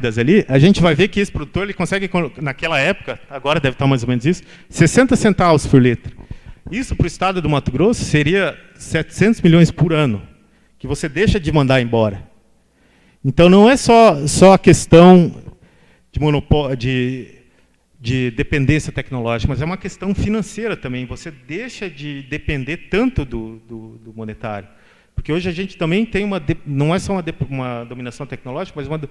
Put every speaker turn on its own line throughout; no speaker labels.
rápidas ali, a gente vai ver que esse produtor ele consegue, naquela época, agora deve estar mais ou menos isso, 60 centavos por litro. Isso para o estado do Mato Grosso seria 700 milhões por ano, que você deixa de mandar embora. Então não é só a questão de monopólio, de dependência tecnológica, mas é uma questão financeira também. Você deixa de depender tanto do monetário. Porque hoje a gente também tem não é só uma dominação tecnológica, mas uma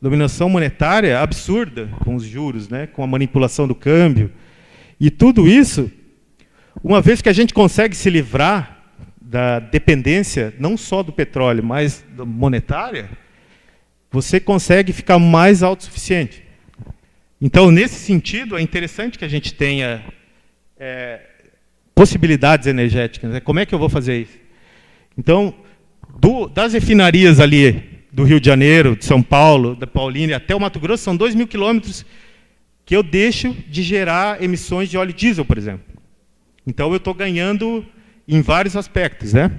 dominação monetária absurda, com os juros, né, com a manipulação do câmbio. E tudo isso, uma vez que a gente consegue se livrar da dependência, não só do petróleo, mas da monetária, você consegue ficar mais autossuficiente. Então, nesse sentido, é interessante que a gente tenha possibilidades energéticas. Né? Como é que eu vou fazer isso? Então, das refinarias ali do Rio de Janeiro, de São Paulo, da Paulínia até o Mato Grosso, são 2.000 quilômetros que eu deixo de gerar emissões de óleo diesel, por exemplo. Então, eu estou ganhando em vários aspectos. Né?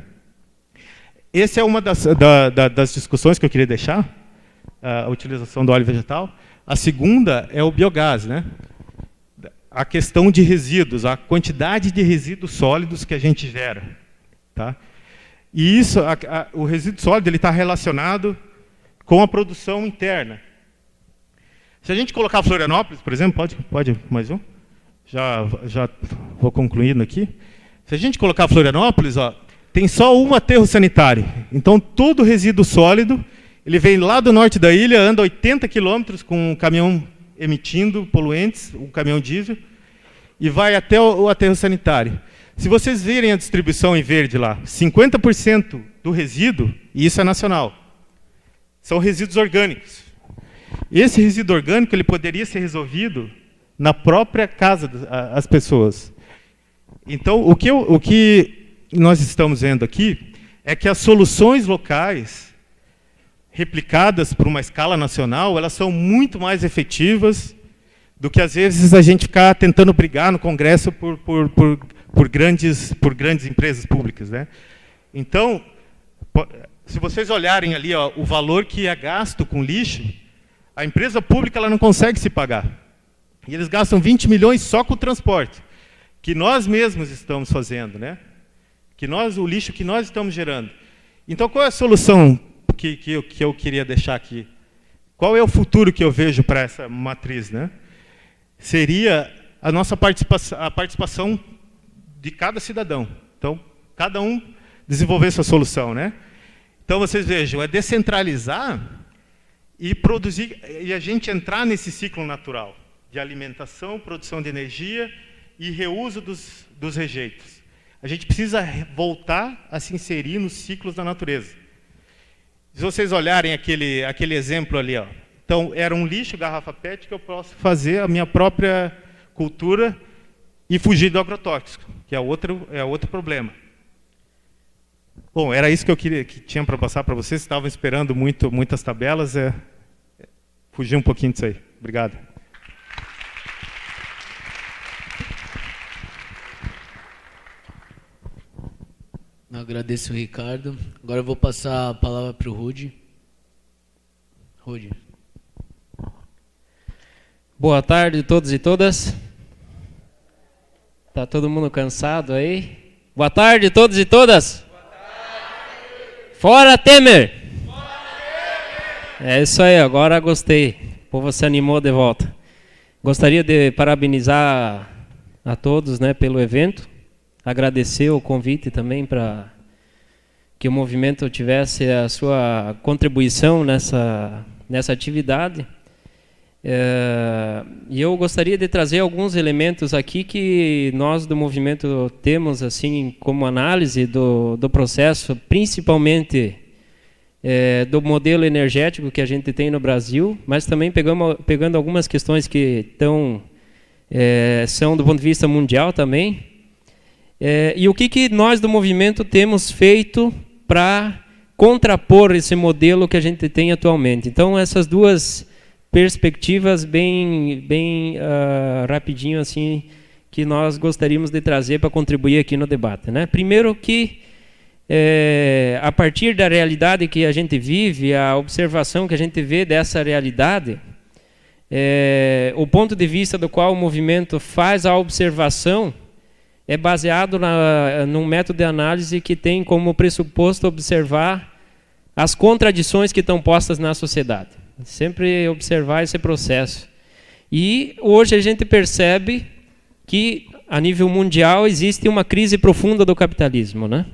Essa é uma das discussões que eu queria deixar, a utilização do óleo vegetal. A segunda é o biogás, né? A questão de resíduos, a quantidade de resíduos sólidos que a gente gera. Tá? E isso, o resíduo sólido está relacionado com a produção interna. Se a gente colocar Florianópolis, por exemplo, pode mais um? Já vou concluindo aqui. Se a gente colocar Florianópolis, ó, tem só um aterro sanitário. Então, todo resíduo sólido, ele vem lá do norte da ilha, anda 80 quilômetros com um caminhão emitindo poluentes, um caminhão diesel, e vai até o aterro sanitário. Se vocês virem a distribuição em verde lá, 50% do resíduo, e isso é nacional, são resíduos orgânicos. Esse resíduo orgânico ele poderia ser resolvido na própria casa das pessoas. Então, o que nós estamos vendo aqui é que as soluções locais replicadas por uma escala nacional, elas são muito mais efetivas do que, às vezes, a gente ficar tentando brigar no Congresso por grandes empresas públicas. Né? Então, se vocês olharem ali ó, o valor que é gasto com lixo, a empresa pública ela não consegue se pagar. E eles gastam 20 milhões só com o transporte, que nós mesmos estamos fazendo. Né? O lixo que nós estamos gerando. Então, qual é a solução que eu queria deixar aqui? Qual é o futuro que eu vejo para essa matriz? Né? Seria a nossa participação de cada cidadão. Então, cada um desenvolver sua solução. Né? Então, vocês vejam, é descentralizar e produzir, e a gente entrar nesse ciclo natural de alimentação, produção de energia e reuso dos rejeitos. A gente precisa voltar a se inserir nos ciclos da natureza. Se vocês olharem aquele exemplo ali, ó, então era um lixo, garrafa PET, que eu posso fazer a minha própria cultura e fugir do agrotóxico, que é outro problema. Bom, era isso que tinha para passar para vocês. Estavam esperando muitas tabelas, fugir um pouquinho disso aí. Obrigado.
Eu agradeço o Ricardo. Agora eu vou passar a palavra para o Rudy. Rudy.
Boa tarde a todos e todas. Tá todo mundo cansado aí? Boa tarde a todos e todas. Boa tarde. Fora Temer. Fora Temer. É isso aí, agora gostei. O povo se animou de volta. Gostaria de parabenizar a todos, né, pelo evento. Agradecer o convite também para que o movimento tivesse a sua contribuição nessa atividade. E eu gostaria de trazer alguns elementos aqui que nós do movimento temos assim como análise do processo, principalmente do modelo energético que a gente tem no Brasil, mas também pegando algumas questões que são do ponto de vista mundial também. E o que nós do movimento temos feito para contrapor esse modelo que a gente tem atualmente. Então, essas duas perspectivas bem rapidinho assim que nós gostaríamos de trazer para contribuir aqui no debate. Né? Primeiro que a partir da realidade que a gente vive, a observação que a gente vê dessa realidade, o ponto de vista do qual o movimento faz a observação é baseado num método de análise que tem como pressuposto observar as contradições que estão postas na sociedade. Sempre observar esse processo. E hoje a gente percebe que, a nível mundial, existe uma crise profunda do capitalismo, né?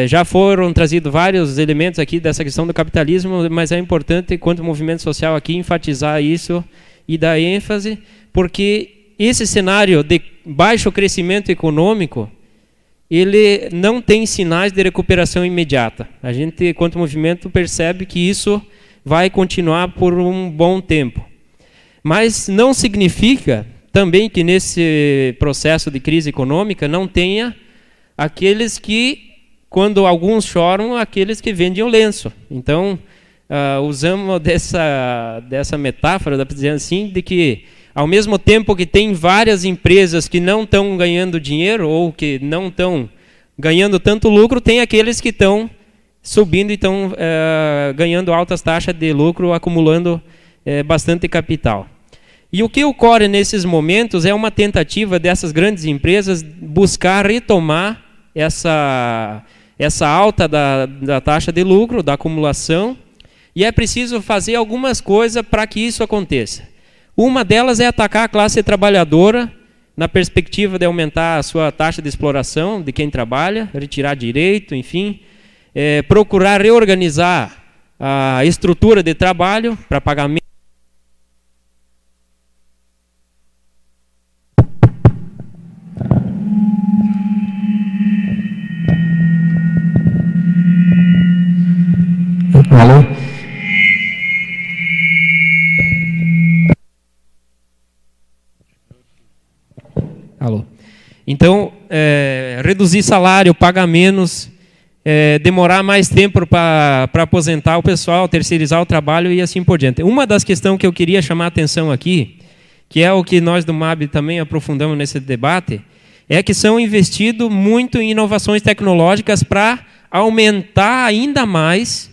Já foram trazidos vários elementos aqui dessa questão do capitalismo, mas é importante, enquanto movimento social aqui, enfatizar isso e dar ênfase, porque esse cenário de baixo crescimento econômico, ele não tem sinais de recuperação imediata. A gente, enquanto movimento, percebe que isso vai continuar por um bom tempo. Mas não significa também que nesse processo de crise econômica não tenha aqueles que, quando alguns choram, aqueles que vendem o lenço. Então, usamos dessa metáfora, dá para dizer assim, de que ao mesmo tempo que tem várias empresas que não estão ganhando dinheiro ou que não estão ganhando tanto lucro, tem aqueles que estão subindo e estão ganhando altas taxas de lucro, acumulando bastante capital. E o que ocorre nesses momentos é uma tentativa dessas grandes empresas buscar retomar essa alta da taxa de lucro, da acumulação, e é preciso fazer algumas coisas para que isso aconteça. Uma delas é atacar a classe trabalhadora, na perspectiva de aumentar a sua taxa de exploração de quem trabalha, retirar direito, enfim, procurar reorganizar a estrutura de trabalho para pagamento.
Alô?
Alô. Então, reduzir salário, pagar menos, demorar mais tempo para aposentar o pessoal, terceirizar o trabalho e assim por diante. Uma das questões que eu queria chamar a atenção aqui, que é o que nós do MAB também aprofundamos nesse debate, é que são investidos muito em inovações tecnológicas para aumentar ainda mais,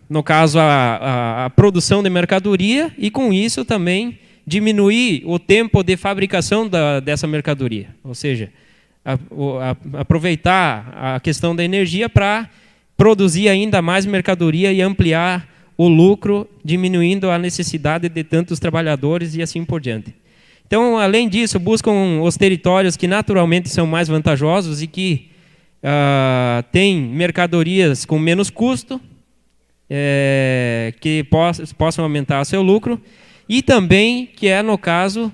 no caso, a produção de mercadoria e, com isso, também diminuir o tempo de fabricação dessa mercadoria. Ou seja, aproveitar a questão da energia para produzir ainda mais mercadoria e ampliar o lucro, diminuindo a necessidade de tantos trabalhadores e assim por diante. Então, além disso, buscam os territórios que naturalmente são mais vantajosos e que têm mercadorias com menos custo, que possam aumentar o seu lucro, e também, que é no caso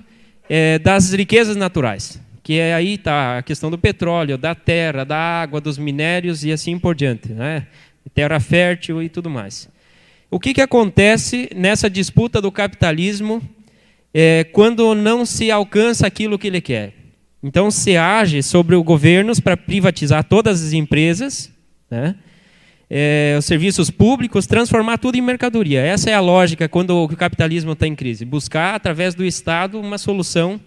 das riquezas naturais, que aí está a questão do petróleo, da terra, da água, dos minérios e assim por diante, né? Terra fértil e tudo mais. O que acontece nessa disputa do capitalismo quando não se alcança aquilo que ele quer? Então, se age sobre os governos para privatizar todas as empresas, né? Os serviços públicos, transformar tudo em mercadoria. Essa é a lógica quando o capitalismo está em crise. Buscar, através do Estado, uma solução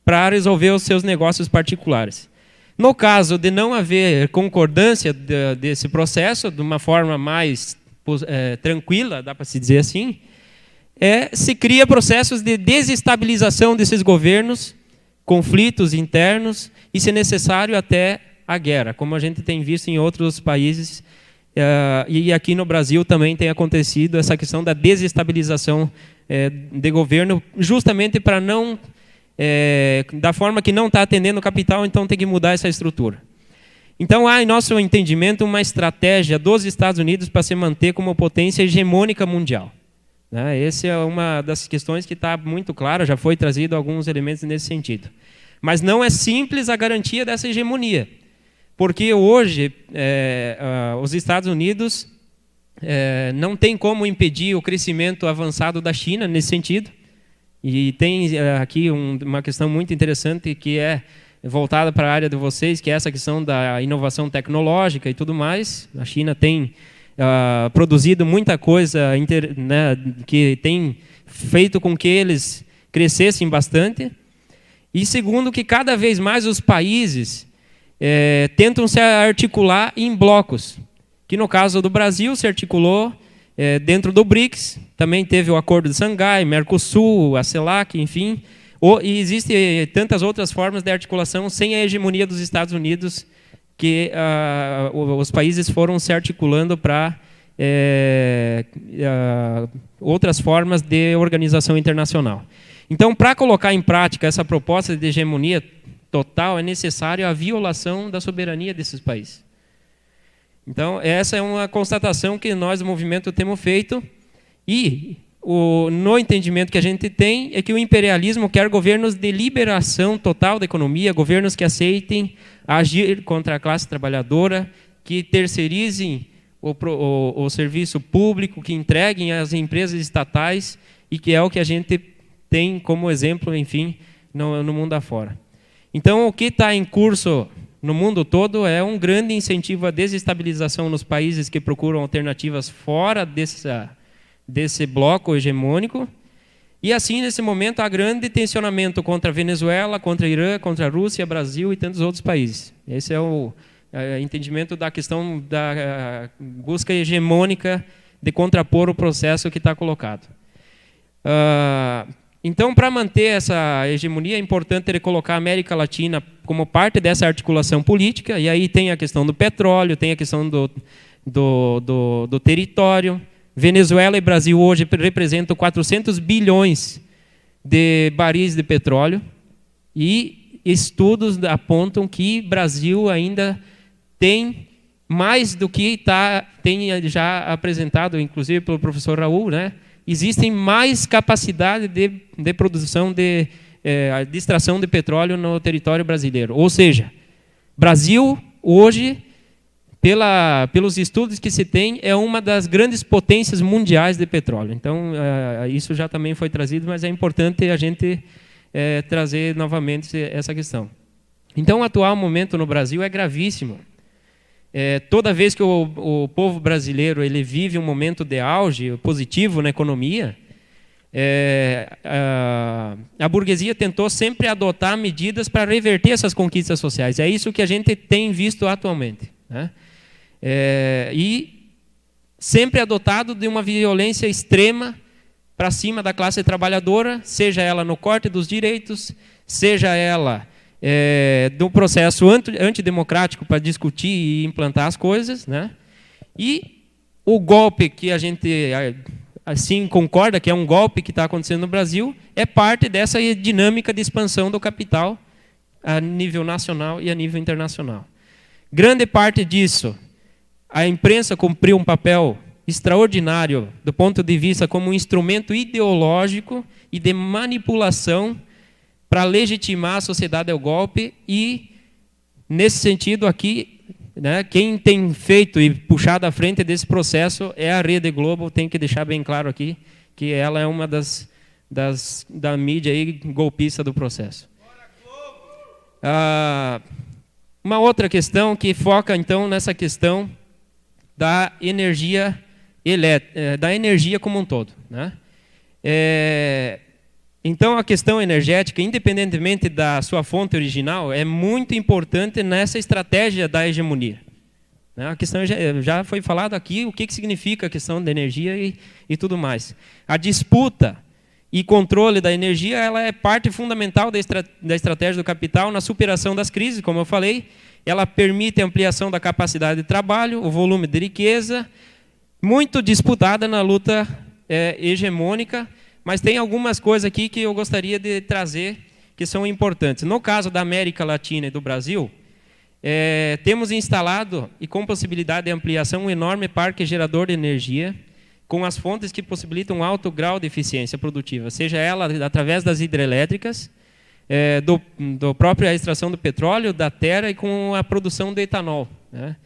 para resolver os seus negócios particulares. No caso de não haver concordância desse processo, de uma forma mais tranquila, dá para se dizer assim, se cria processos de desestabilização desses governos, conflitos internos e, se necessário, até a guerra, como a gente tem visto em outros países. E aqui no Brasil também tem acontecido essa questão da desestabilização de governo, justamente para não, da forma que não está atendendo o capital, então tem que mudar essa estrutura. Então há, em nosso entendimento, uma estratégia dos Estados Unidos para se manter como potência hegemônica mundial. Essa é uma das questões que está muito clara, já foi trazido alguns elementos nesse sentido. Mas não é simples a garantia dessa hegemonia. Porque hoje os Estados Unidos não tem como impedir o crescimento avançado da China nesse sentido. E tem aqui uma questão muito interessante que é voltada para a área de vocês, que é essa questão da inovação tecnológica e tudo mais. A China tem produzido muita coisa, né, que tem feito com que eles crescessem bastante. E segundo, que cada vez mais os países tentam se articular em blocos, que no caso do Brasil se articulou dentro do BRICS, também teve o Acordo de Xangai, Mercosul, a CELAC, enfim, e existem tantas outras formas de articulação sem a hegemonia dos Estados Unidos, que os países foram se articulando para outras formas de organização internacional. Então, para colocar em prática essa proposta de hegemonia total, é necessário a violação da soberania desses países. Então, essa é uma constatação que nós do movimento temos feito, e no entendimento que a gente tem é que o imperialismo quer governos de liberação total da economia, governos que aceitem agir contra a classe trabalhadora, que terceirizem o serviço público, que entreguem às empresas estatais, e que é o que a gente tem como exemplo, enfim, no mundo afora. Então, o que está em curso no mundo todo é um grande incentivo à desestabilização nos países que procuram alternativas fora desse bloco hegemônico. E assim, nesse momento, há grande tensionamento contra a Venezuela, contra a Irã, contra a Rússia, Brasil e tantos outros países. Esse é o entendimento da questão da busca hegemônica de contrapor o processo que está colocado. Então, para manter essa hegemonia, é importante colocar a América Latina como parte dessa articulação política, e aí tem a questão do petróleo, tem a questão do território. Venezuela e Brasil hoje representam 400 bilhões de baris de petróleo, e estudos apontam que Brasil ainda tem mais do que tem já apresentado, inclusive pelo professor Raul, né? Existem mais capacidade de produção de extração de petróleo no território brasileiro. Ou seja, Brasil hoje, pelos estudos que se tem, é uma das grandes potências mundiais de petróleo. Então, isso já também foi trazido, mas é importante a gente trazer novamente essa questão. Então, o atual momento no Brasil é gravíssimo. Toda vez que o povo brasileiro ele vive um momento de auge positivo na economia, a burguesia tentou sempre adotar medidas para reverter essas conquistas sociais. É isso que a gente tem visto atualmente, né? E sempre adotado de uma violência extrema para cima da classe trabalhadora, seja ela no corte dos direitos, seja ela do processo antidemocrático para discutir e implantar as coisas, né? E o golpe que a gente assim concorda que é um golpe que está acontecendo no Brasil é parte dessa dinâmica de expansão do capital a nível nacional e a nível internacional. Grande parte disso, a imprensa cumpriu um papel extraordinário do ponto de vista como um instrumento ideológico e de manipulação para legitimar a sociedade ao golpe, e, nesse sentido aqui, né, quem tem feito e puxado à frente desse processo é a Rede Globo. Tem que deixar bem claro aqui que ela é uma da mídia aí, golpista do processo. Uma outra questão que foca, então, nessa questão da energia como um todo, né? Então, a questão energética, independentemente da sua fonte original, é muito importante nessa estratégia da hegemonia. A questão já foi falado aqui, o que significa a questão da energia e tudo mais. A disputa e controle da energia, ela é parte fundamental da estratégia do capital na superação das crises, como eu falei. Ela permite a ampliação da capacidade de trabalho, o volume de riqueza, muito disputada na luta hegemônica. Mas tem algumas coisas aqui que eu gostaria de trazer que são importantes. No caso da América Latina e do Brasil, temos instalado, e com possibilidade de ampliação, um enorme parque gerador de energia, com as fontes que possibilitam um alto grau de eficiência produtiva, seja ela através das hidrelétricas, do própria extração do petróleo, da terra, e com a produção de etanol, né?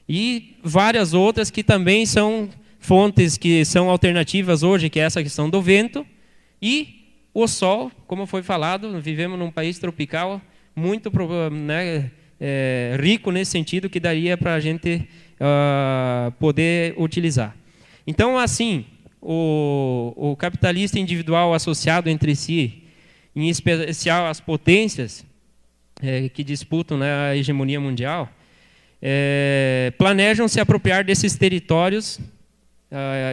E várias outras que também são fontes que são alternativas hoje, que é essa questão do vento e o sol, como foi falado. Vivemos num país tropical muito, né, rico nesse sentido, que daria para a gente poder utilizar. Então, assim, o capitalista individual associado entre si, em especial as potências, que disputam, né, a hegemonia mundial, planejam se apropriar desses territórios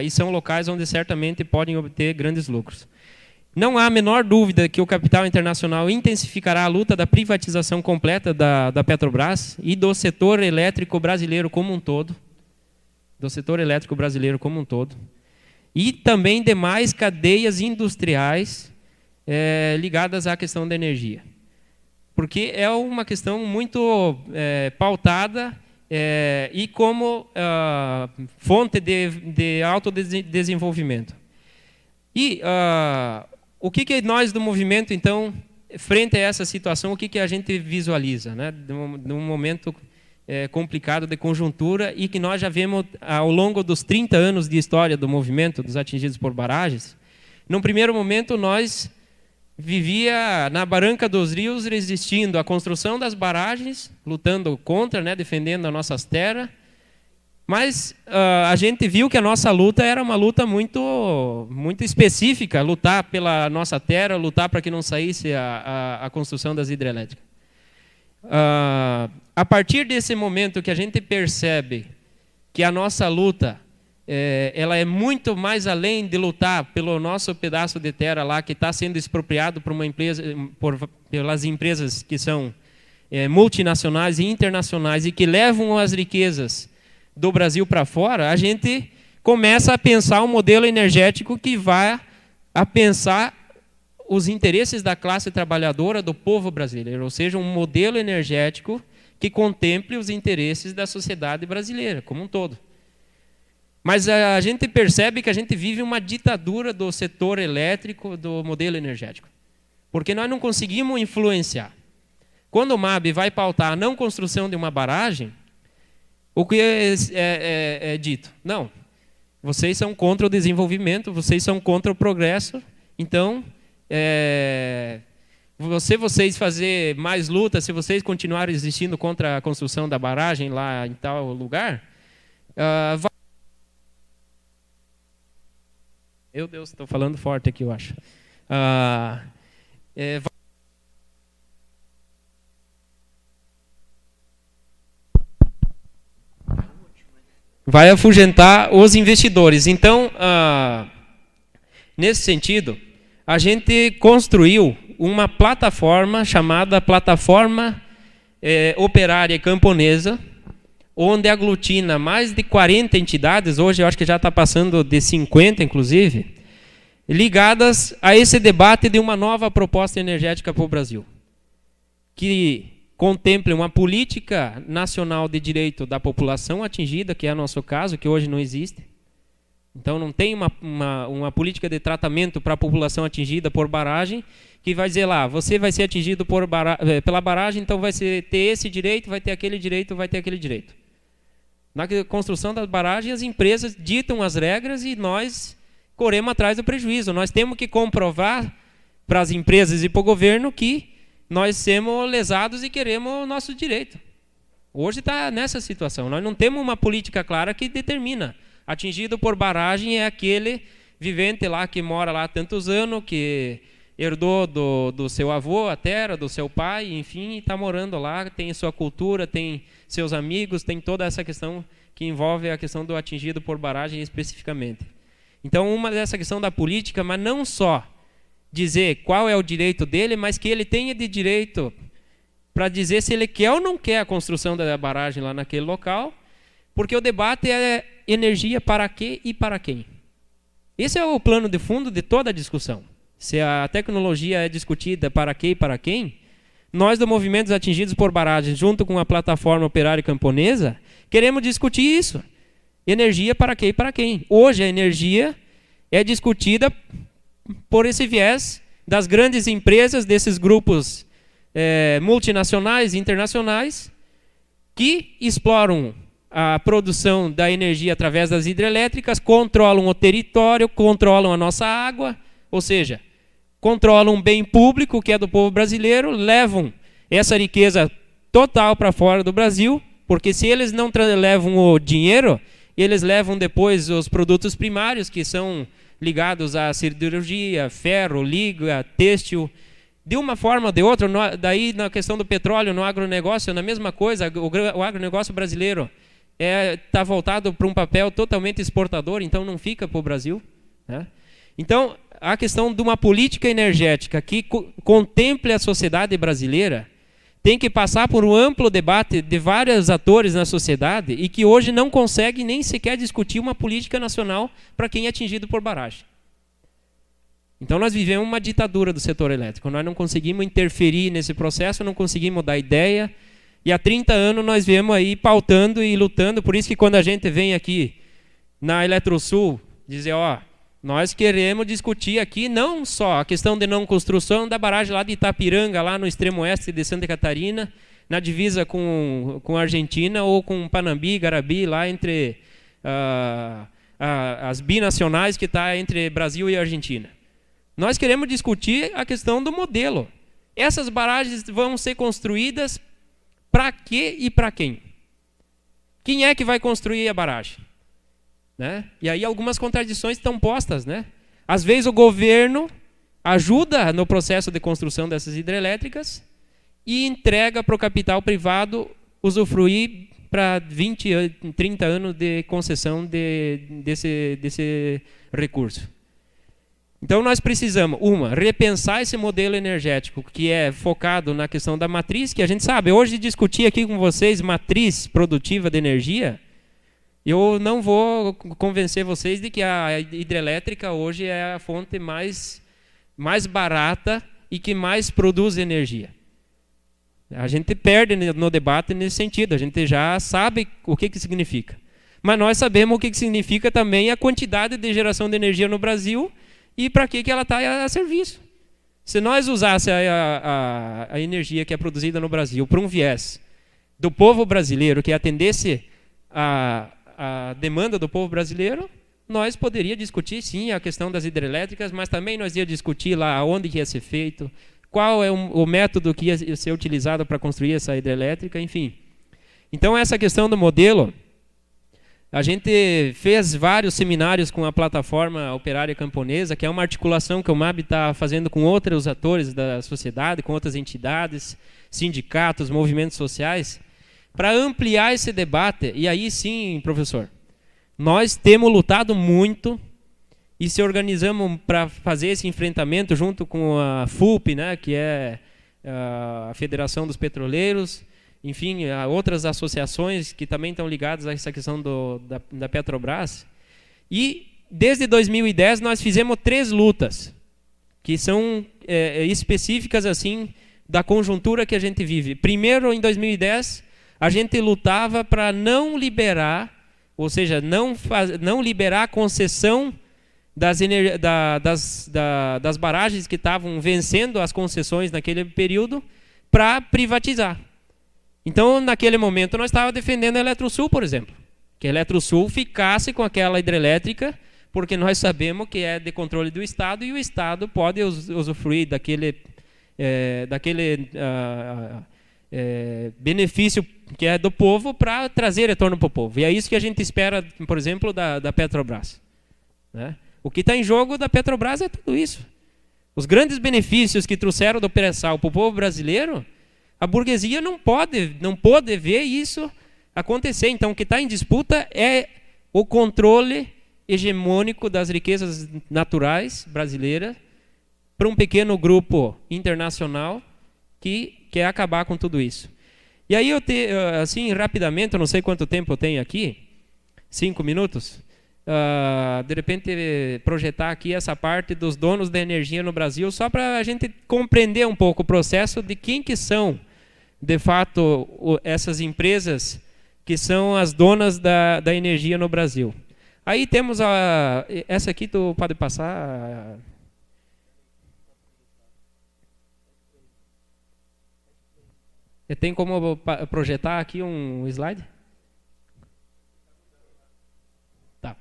e são locais onde certamente podem obter grandes lucros. Não há a menor dúvida que o capital internacional intensificará a luta da privatização completa da Petrobras e do setor elétrico brasileiro como um todo, e também demais cadeias industriais ligadas à questão da energia. Porque é uma questão muito pautada e como fonte de autodesenvolvimento. E o que nós do movimento, então, frente a essa situação, o que a gente visualiza, né, num momento complicado de conjuntura e que nós já vemos ao longo dos 30 anos de história do movimento dos atingidos por barragens? Num primeiro momento, nós vivia na Barranca dos Rios resistindo à construção das barragens, lutando contra, né, defendendo as nossas terras, mas a gente viu que a nossa luta era uma luta muito específica, lutar pela nossa terra, lutar para que não saísse a construção das hidrelétricas. A partir desse momento que a gente percebe que a nossa luta ela é muito mais além de lutar pelo nosso pedaço de terra lá que está sendo expropriado por uma empresa, pelas empresas que são multinacionais e internacionais e que levam as riquezas do Brasil para fora, a gente começa a pensar um modelo energético que vai a pensar os interesses da classe trabalhadora do povo brasileiro, ou seja, um modelo energético que contemple os interesses da sociedade brasileira como um todo. Mas a gente percebe que a gente vive uma ditadura do setor elétrico, do modelo energético, porque nós não conseguimos influenciar. Quando o MAB vai pautar a não construção de uma barragem, o que é dito? Não, vocês são contra o desenvolvimento, vocês são contra o progresso, então, vocês fazer mais luta, se vocês continuarem existindo contra a construção da barragem lá em tal lugar, meu Deus, estou falando forte aqui, eu acho. Vai afugentar os investidores. Então, nesse sentido, a gente construiu uma plataforma chamada Plataforma Operária Camponesa, onde aglutina mais de 40 entidades, hoje eu acho que já está passando de 50, inclusive, ligadas a esse debate de uma nova proposta energética para o Brasil, que contemple uma política nacional de direito da população atingida, que é o nosso caso, que hoje não existe. Então não tem uma política de tratamento para a população atingida por barragem, que vai dizer lá, você vai ser atingido pela barragem, então vai ter esse direito, vai ter aquele direito, vai ter aquele direito. Na construção das barragens, as empresas ditam as regras e nós corremos atrás do prejuízo. Nós temos que comprovar para as empresas e para o governo que nós somos lesados e queremos o nosso direito. Hoje está nessa situação. Nós não temos uma política clara que determina. Atingido por barragem é aquele vivente lá que mora lá há tantos anos, que herdou do seu avô a terra, do seu pai, enfim, está morando lá, tem sua cultura, tem seus amigos, tem toda essa questão que envolve a questão do atingido por barragem especificamente. Então, uma dessa questão da política, mas não só dizer qual é o direito dele, mas que ele tenha de direito para dizer se ele quer ou não quer a construção da barragem lá naquele local, porque o debate é energia para quê e para quem. Esse é o plano de fundo de toda a discussão. Se a tecnologia é discutida para quê e para quem, nós do Movimentos Atingidos por Barragens, junto com a Plataforma Operária Camponesa, queremos discutir isso. Energia para quê e para quem. Hoje a energia é discutida por esse viés das grandes empresas, desses grupos multinacionais e internacionais, que exploram a produção da energia através das hidrelétricas, controlam o território, controlam a nossa água, ou seja, controlam um bem público que é do povo brasileiro, levam essa riqueza total para fora do Brasil, porque se eles não levam o dinheiro, eles levam depois os produtos primários, que são ligados à siderurgia, ferro, liga, têxtil, De uma forma ou de outra, daí na questão do petróleo, no agronegócio, na mesma coisa, o agronegócio brasileiro está voltado para um papel totalmente exportador, então não fica para o Brasil, né? Então, a questão de uma política energética que contemple a sociedade brasileira tem que passar por um amplo debate de vários atores na sociedade e que hoje não consegue nem sequer discutir uma política nacional para quem é atingido por barragem. Então nós vivemos uma ditadura do setor elétrico, nós não conseguimos interferir nesse processo, não conseguimos dar ideia, e há 30 anos nós viemos aí pautando e lutando, por isso que quando a gente vem aqui na Eletrosul dizer, ó, nós queremos discutir aqui não só a questão de não construção da barragem lá de Itapiranga, lá no extremo oeste de Santa Catarina, na divisa com a Argentina, ou com Panambi, Garabi, lá entre as binacionais que está entre Brasil e Argentina. Nós queremos discutir a questão do modelo. Essas barragens vão ser construídas para quê e para quem? Quem é que vai construir a barragem? Né? E aí algumas contradições estão postas, né? Às vezes o governo ajuda no processo de construção dessas hidrelétricas e entrega para o capital privado usufruir para 20, 30 anos de concessão desse recurso. Então nós precisamos, repensar esse modelo energético que é focado na questão da matriz, que a gente sabe, hoje discutir aqui com vocês matriz produtiva de energia, eu não vou convencer vocês de que a hidrelétrica hoje é a fonte mais barata e que mais produz energia. A gente perde no debate nesse sentido, a gente já sabe o que significa. Mas nós sabemos o que significa também a quantidade de geração de energia no Brasil e para que ela está a serviço. Se nós usássemos a energia que é produzida no Brasil para um viés do povo brasileiro, que atendesse a demanda do povo brasileiro, nós poderíamos discutir, sim, a questão das hidrelétricas, mas também nós ia discutir lá onde que ia ser feito, qual é o método que ia ser utilizado para construir essa hidrelétrica, enfim. Então, essa questão do modelo, a gente fez vários seminários com a plataforma operária camponesa, que é uma articulação que o MAB está fazendo com outros atores da sociedade, com outras entidades, sindicatos, movimentos sociais, para ampliar esse debate. E aí sim, professor, nós temos lutado muito e se organizamos para fazer esse enfrentamento junto com a FUP, né, que é a Federação dos Petroleiros, enfim, há outras associações que também estão ligadas a essa questão da Petrobras. E desde 2010 nós fizemos 3 lutas, que são específicas assim da conjuntura que a gente vive. Primeiro, em 2010, a gente lutava para não liberar, ou seja, não liberar a concessão das barragens que estavam vencendo as concessões naquele período para privatizar. Então, naquele momento, nós estávamos defendendo a Eletrosul, por exemplo. Que a Eletrosul ficasse com aquela hidrelétrica, porque nós sabemos que é de controle do Estado e o Estado pode usufruir daquele benefício que é do povo para trazer retorno para o povo. E é isso que a gente espera, por exemplo, da Petrobras. Né? O que está em jogo da Petrobras é tudo isso. Os grandes benefícios que trouxeram do pré-sal para o povo brasileiro, a burguesia não pode ver isso acontecer. Então, o que está em disputa é o controle hegemônico das riquezas naturais brasileiras para um pequeno grupo internacional que quer acabar com tudo isso. E aí, assim, rapidamente, eu não sei quanto tempo eu tenho aqui, 5 minutos, de repente projetar aqui essa parte dos donos da energia no Brasil, só para a gente compreender um pouco o processo de quem que são, de fato, essas empresas que são as donas da energia no Brasil. Aí temos essa aqui, tu pode passar. Tem como projetar aqui um slide? Tá.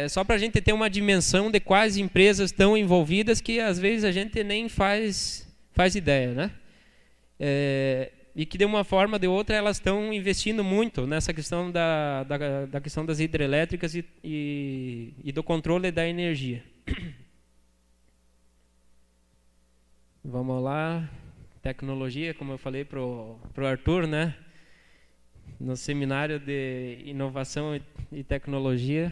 Só para a gente ter uma dimensão de quais empresas estão envolvidas, que às vezes a gente nem faz ideia, né? E que de uma forma ou de outra elas estão investindo muito nessa questão da questão das hidrelétricas e do controle da energia. Vamos lá. Tecnologia, como eu falei para o Arthur, né? No seminário de inovação e tecnologia.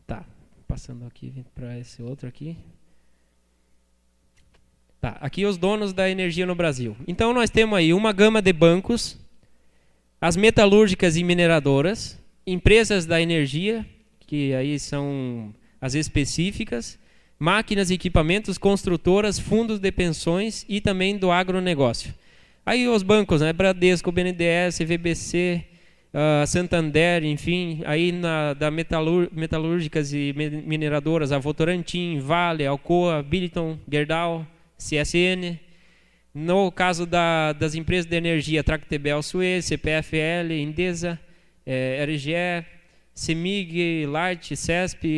Tá, passando aqui para esse outro aqui. Tá, aqui os donos da energia no Brasil. Então nós temos aí uma gama de bancos, as metalúrgicas e mineradoras, empresas da energia, que aí são as específicas, máquinas e equipamentos, construtoras, fundos de pensões e também do agronegócio. Aí os bancos, né, Bradesco, BNDES, VBC, Santander, enfim, aí da metalúrgicas e mineradoras, a Votorantim, Vale, Alcoa, Billiton, Gerdau, CSN. No caso das empresas de energia, Tractebel, Suez, CPFL, Endesa, RGE, CEMIG, Light, CESP,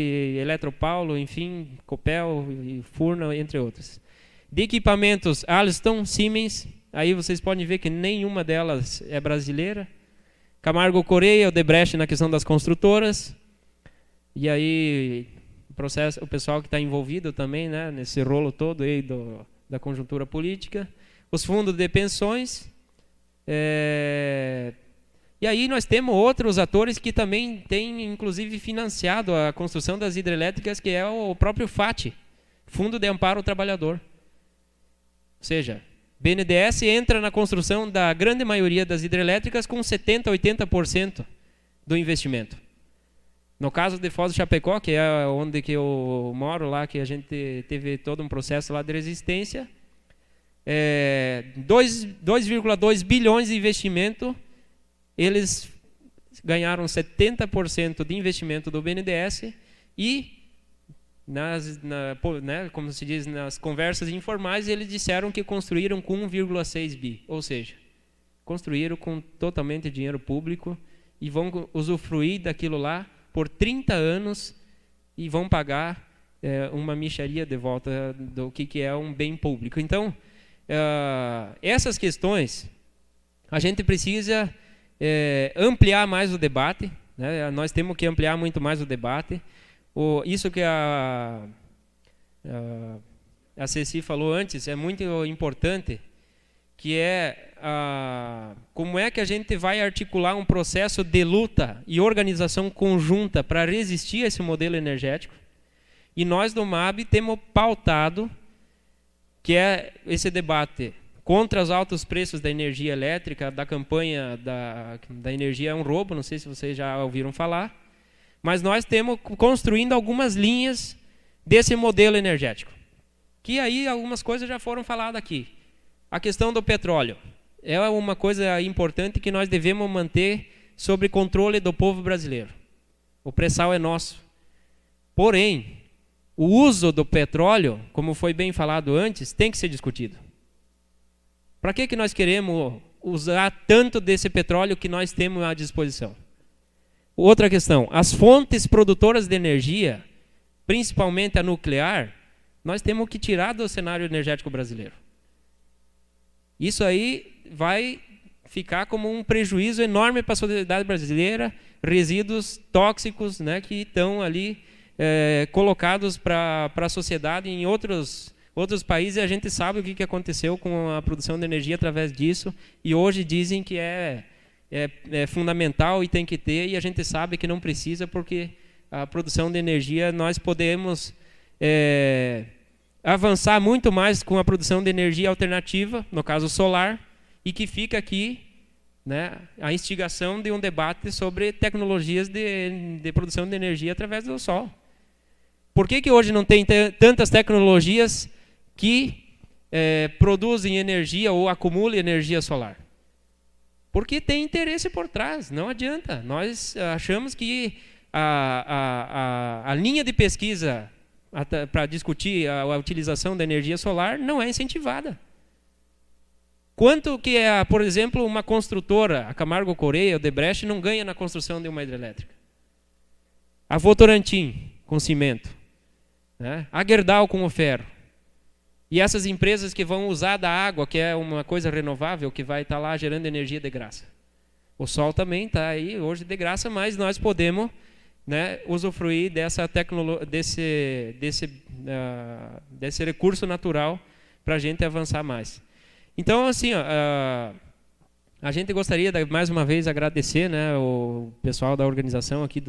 Eletropaulo, enfim, Copel, Furna, entre outras. De equipamentos, Alstom, Siemens, aí vocês podem ver que nenhuma delas é brasileira. Camargo Correia, Odebrecht na questão das construtoras. E aí o pessoal que está envolvido também, né, nesse rolo todo aí da conjuntura política. Os fundos de pensões. E aí nós temos outros atores que também têm, inclusive, financiado a construção das hidrelétricas, que é o próprio FAT, Fundo de Amparo ao Trabalhador. Ou seja, BNDES entra na construção da grande maioria das hidrelétricas com 70%, 80% do investimento. No caso de Foz do Chapecó, que é onde que eu moro lá, que a gente teve todo um processo lá de resistência, 2,2 bilhões de investimento, eles ganharam 70% de investimento do BNDES e, como se diz, nas conversas informais, eles disseram que construíram com 1,6 bi, ou seja, construíram com totalmente dinheiro público e vão usufruir daquilo lá por 30 anos e vão pagar uma mixaria de volta do que é um bem público. Então, essas questões, a gente precisa ampliar mais o debate, né? Nós temos que ampliar muito mais o debate. Isso que a Ceci falou antes é muito importante, que é como é que a gente vai articular um processo de luta e organização conjunta para resistir a esse modelo energético. E nós do MAB temos pautado que é esse debate contra os altos preços da energia elétrica, da campanha da energia é um roubo, não sei se vocês já ouviram falar, mas nós temos construindo algumas linhas desse modelo energético. Que aí algumas coisas já foram faladas aqui. A questão do petróleo é uma coisa importante que nós devemos manter sob controle do povo brasileiro. O pré-sal é nosso. Porém, o uso do petróleo, como foi bem falado antes, tem que ser discutido. Para que nós queremos usar tanto desse petróleo que nós temos à disposição? Outra questão, as fontes produtoras de energia, principalmente a nuclear, nós temos que tirar do cenário energético brasileiro. Isso aí vai ficar como um prejuízo enorme para a sociedade brasileira, resíduos tóxicos, né, que estão ali colocados para a sociedade em outros países, e a gente sabe o que aconteceu com a produção de energia através disso, e hoje dizem que é fundamental e tem que ter, e a gente sabe que não precisa, porque a produção de energia nós podemos avançar muito mais com a produção de energia alternativa, no caso solar, e que fica aqui, né, a instigação de um debate sobre tecnologias de produção de energia através do sol. Por que hoje não tem tantas tecnologias que produzem energia ou acumulam energia solar? Porque tem interesse por trás, não adianta. Nós achamos que a linha de pesquisa para discutir a utilização da energia solar não é incentivada. Quanto que, por exemplo, uma construtora, a Camargo Correia, a Odebrecht, não ganha na construção de uma hidrelétrica? A Votorantim, com cimento. Né? A Gerdau, com o ferro. E essas empresas que vão usar da água, que é uma coisa renovável, que vai estar lá gerando energia de graça. O sol também está aí hoje de graça, mas nós podemos né, usufruir dessa desse recurso natural para a gente avançar mais. Então, assim, ó, a gente gostaria de mais uma vez agradecer, né, o pessoal da organização aqui